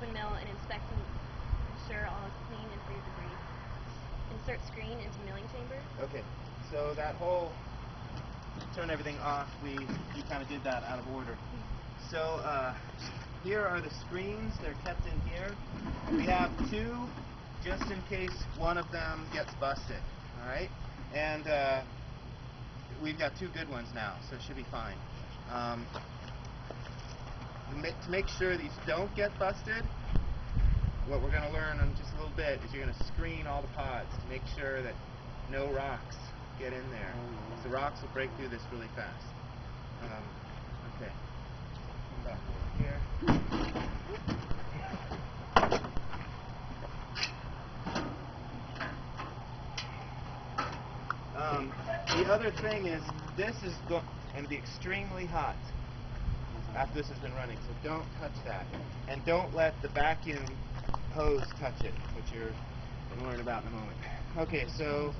open mill and inspect and ensure all is clean and free of debris. Insert screen into milling chamber. Okay, so that whole turn everything off, you kind of did that out of order. So here are the screens. They're kept in here. We have two, just in case one of them gets busted. All right, and we've got two good ones now, so it should be fine. To make sure these don't get busted, what we're going to learn in just a little bit is you're going to screen all the pods to make sure that no rocks get in there. So rocks will break through this really fast. Okay. Come back over here. The other thing is this is going to be extremely hot after this has been running, so don't touch that. And don't let the vacuum hose touch it, which you're going to learn about in a moment. Okay, so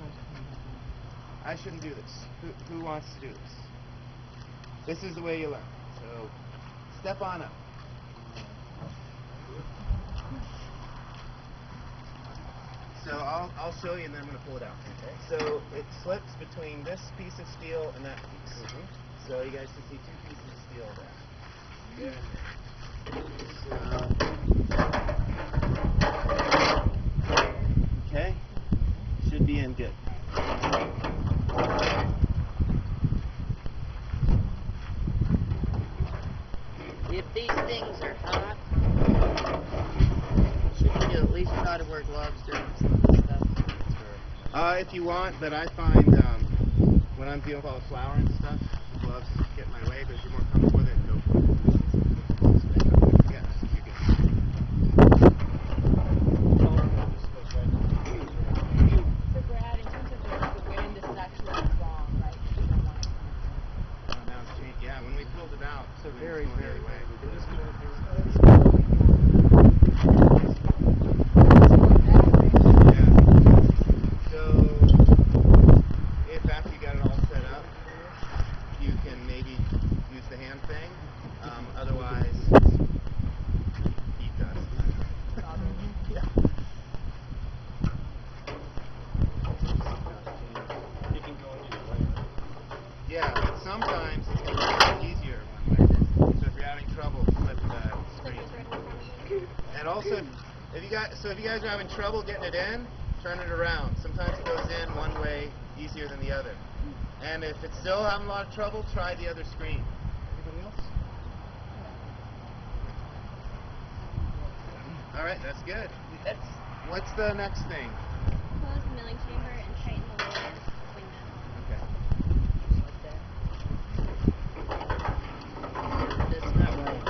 I shouldn't do this. Who wants to do this? This is the way you learn. So step on up. So I'll show you and then I'm going to pull it out. Okay. So it slips between this piece of steel and that piece. So you guys can see two pieces of steel there. Okay. Should be in good. If these things are hot, shouldn't you at least try to wear gloves during some of this stuff? If you want, but I find when I'm dealing with all the flour and stuff, the gloves get in my way, but if you're more comfortable with it, go for it. Yes, you're good. So Brad, in terms of the wind, this is actually wrong, right? You don't want it. Now it's changed. Yeah, when we pulled it out, So it was very, going the very other way. Otherwise, heat dust. Yeah. You can go either way. Yeah, but sometimes it's a little easier one way. So if you're having trouble, flip the screen. And also, if you guys are having trouble getting it in, turn it around. Sometimes it goes in one way easier than the other. And if it's still having a lot of trouble, try the other screen. Anybody else? All right, that's good. What's the next thing? Close the milling chamber and tighten the lower wing nut. Okay. That's not right.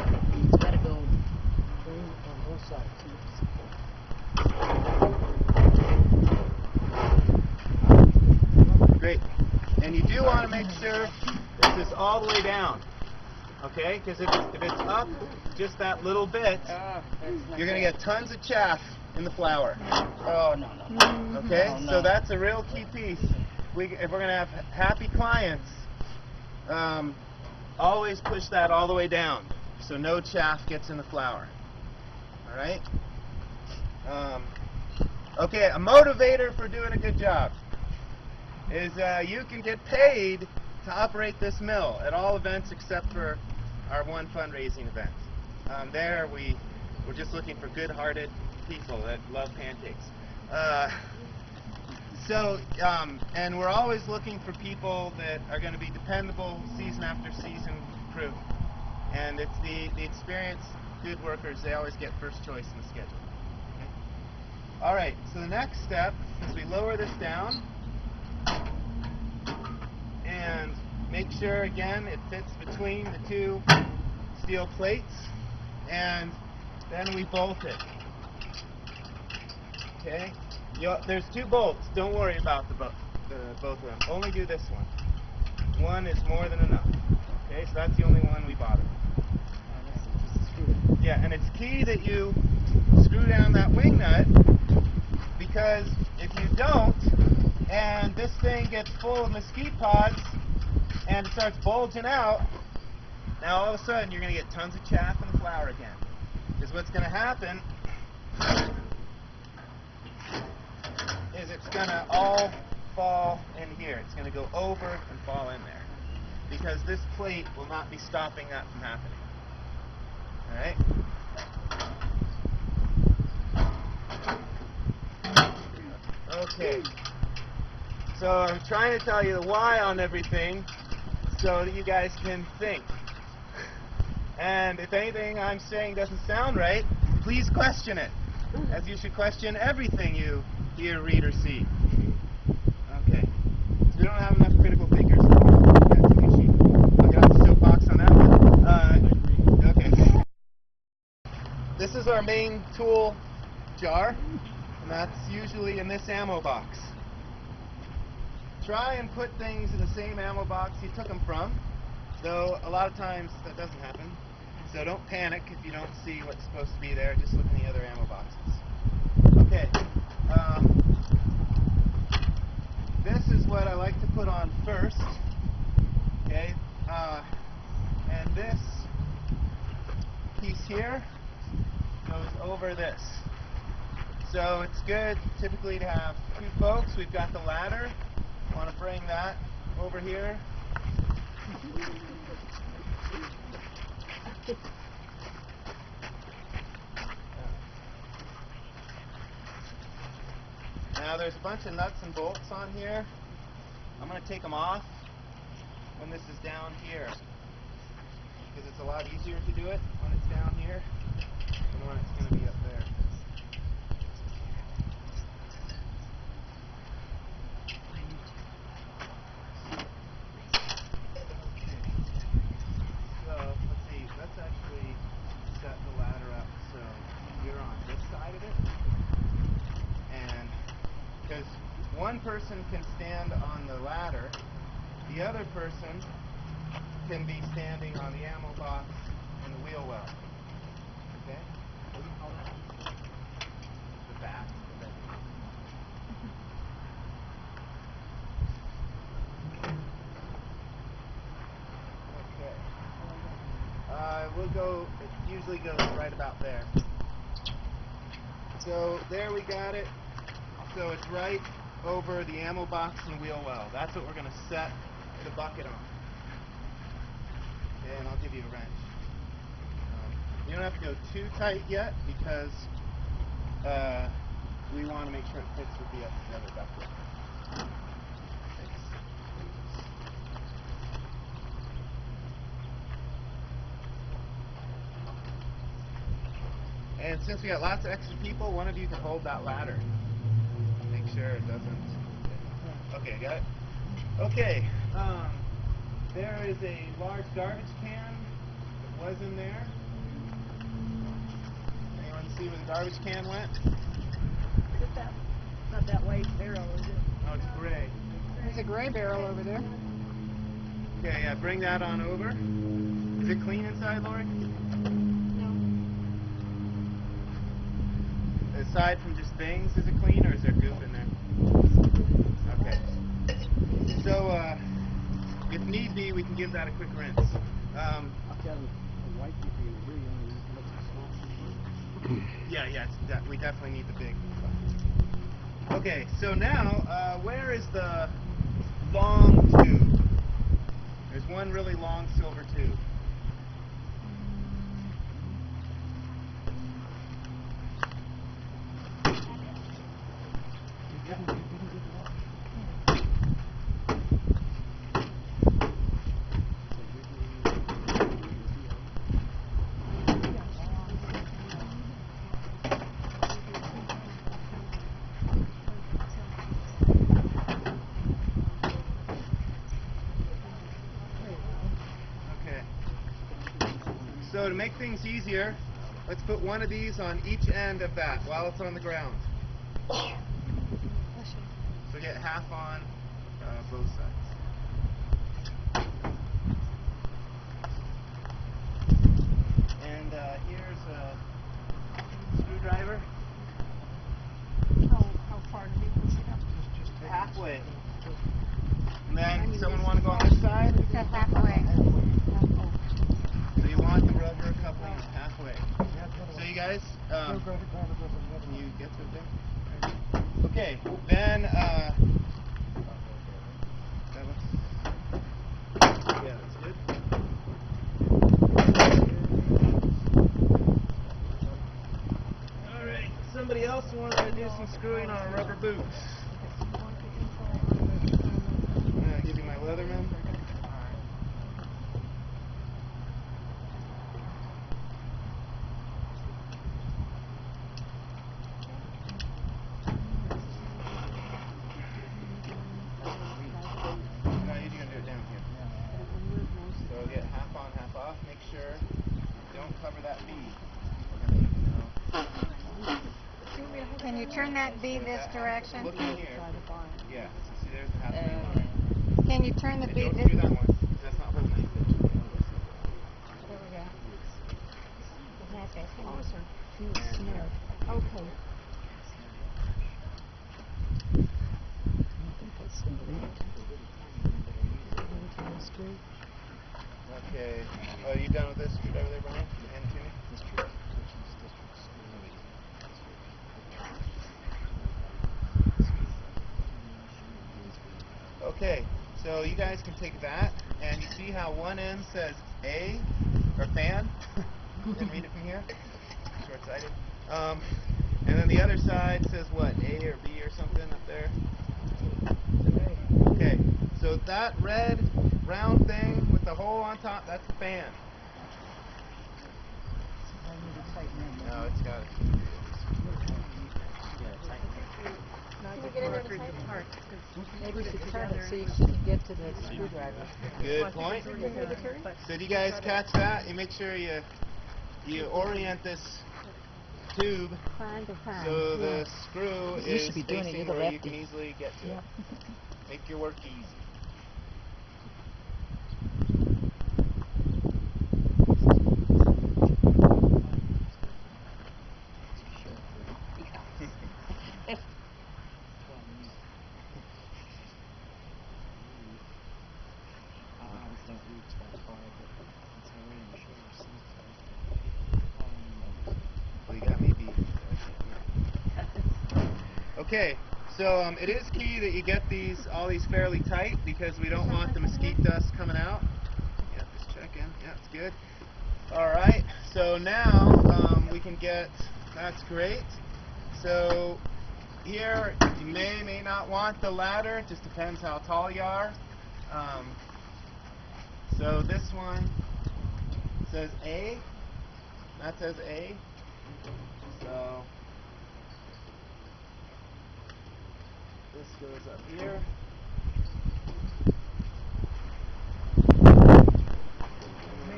It's got to go on both sides. Great. And you do want to make sure this is all the way down. Okay? Because if it's up just that little bit, you're going to get tons of chaff in the flour. Oh, no. Okay? Oh, no. So that's a real key piece. If we're going to have happy clients, always push that all the way down so no chaff gets in the flour. All right? Okay, a motivator for doing a good job is you can get paid to operate this mill at all events except for our one fundraising event. There we're just looking for good-hearted people that love pancakes. And we're always looking for people that are going to be dependable season after season crew. And it's the experienced, good workers, they always get first choice in the schedule. Okay? All right, so the next step is we lower this down and make sure, again, it fits between the two steel plates, and then we bolt it. Okay? There's two bolts. Don't worry about both of them. Only do this one. One is more than enough. Okay, so that's the only one we bother. Yeah, and it's key that you screw down that wing nut, because if you don't, and this thing gets full of mesquite pods, and it starts bulging out, now all of a sudden you're going to get tons of chaff in the flour again. Because what's going to happen is it's going to all fall in here. It's going to go over and fall in there. Because this plate will not be stopping that from happening. Alright? Okay. So I'm trying to tell you the why on everything so that you guys can think. And if anything I'm saying doesn't sound right, please question it. As you should question everything you hear, read, or see. Okay. So we don't have enough critical thinkers. That's an issue. I'll get off the soapbox on that one. Okay. This is our main tool jar, and that's usually in this ammo box. Try and put things in the same ammo box you took them from, though a lot of times that doesn't happen. So don't panic if you don't see what's supposed to be there. Just look in the other ammo boxes. Okay. This is what I like to put on first. Okay. And this piece here goes over this. So it's good typically to have two folks. We've got the ladder. I want to bring that over here. Now there's a bunch of nuts and bolts on here. I'm going to take them off when this is down here, because it's a lot easier to do it when it's down here than when it's going to be up there. So let's see, let's actually set the ladder up so you're on this side of it. And because one person can stand on the ladder, the other person can be standing on the ammo box and the wheel well. Okay? What do you call that? The back. Okay. We'll go, it usually goes right about there. So there we got it. So it's right over the ammo box and wheel well. That's what we're going to set the bucket on. Okay, and I'll give you a wrench. You don't have to go too tight yet because we want to make sure it fits with the other bucket. And since we got lots of extra people, one of you can hold that ladder. Make sure it doesn't. Okay, got it? Okay. There is a large garbage can that was in there. Anyone see where the garbage can went? Is that not that white barrel, is it? Oh, it's gray. There's a gray barrel over there. Okay, yeah, bring that on over. Is it clean inside, Lori? No. Aside from just things, is it clean or is there goop in there? Okay. So, if need be, we can give that a quick rinse. Yeah, we definitely need the big bucket. Okay, so now, where is the long tube? There's one really long silver tube. So to make things easier, let's put one of these on each end of that while it's on the ground. So get half on both sides. And here's a screwdriver. How far do we push it up? Just halfway. And then someone want to go on this side? It says halfway. So you want the rubber coupling halfway. So you got guys. Go grab it with the other Can you one. get to it there? Okay, then, that looks, yeah, that's good. Alright, somebody else wants to do some screwing on a rubber boot. I'm going to give you my Leatherman. No, you're going to do it down here. So get half on, half off. Make sure you don't cover that bead. Can you turn that bead this direction? Look in here. Yeah, so see there's the half bead line. Can you turn the And bead don't this screw that one, because that's not holding anything. There we go. Okay. Closer. And Snare. Okay. Okay. Are you done with this screwdriver there, Brian? Hand it to me. Okay, so you guys can take that, and you see how one end says A, or fan? You can read it from here. Short-sighted. And then the other side says what? A or B or something up there? Okay, so that red round thing with the hole on top, that's the fan. No, it's got it. Can we get it in tight? Maybe you should turn it so you can get to the screwdriver. Good point. So do you guys catch that? You make sure you orient this tube so the screw You is should be doing it. You're facing the where you lefty. can easily get to Yep. it. Make your work easy. Well, you got me beat. Okay, so it is key that you get all these fairly tight because we don't want the mesquite dust coming out. Yep, just checking. Yep, it's good. All right, so now we can get, that's great. So here you may not want the ladder. It just depends how tall you are. So this one says A. That says A. So this goes up here.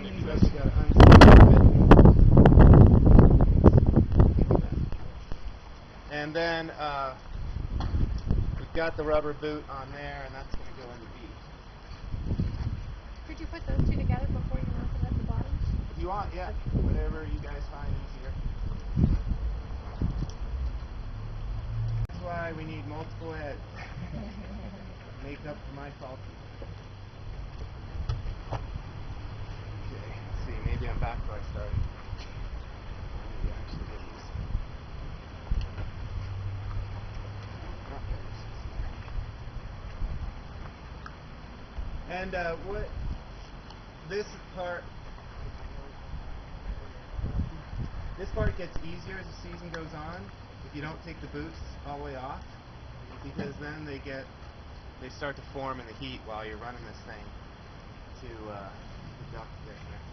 You just got to unscrew it. And then we've got the rubber boot on there, and that's going to go in the B. Did you put those two together before you mounted at the bottom? If you want, yeah, whatever you guys find easier. That's why we need multiple heads. Make up for my faulty. Okay, let's see, maybe I'm back where I started. Maybe I actually did these. And what this part gets easier as the season goes on if you don't take the boots all the way off, because then they start to form in the heat while you're running this thing to the duct they're connected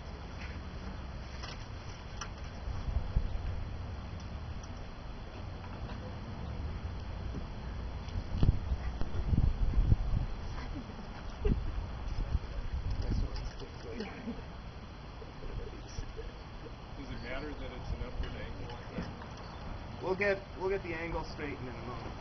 Does it matter that it's an upward angle like that? We'll get the angle straightened in a moment.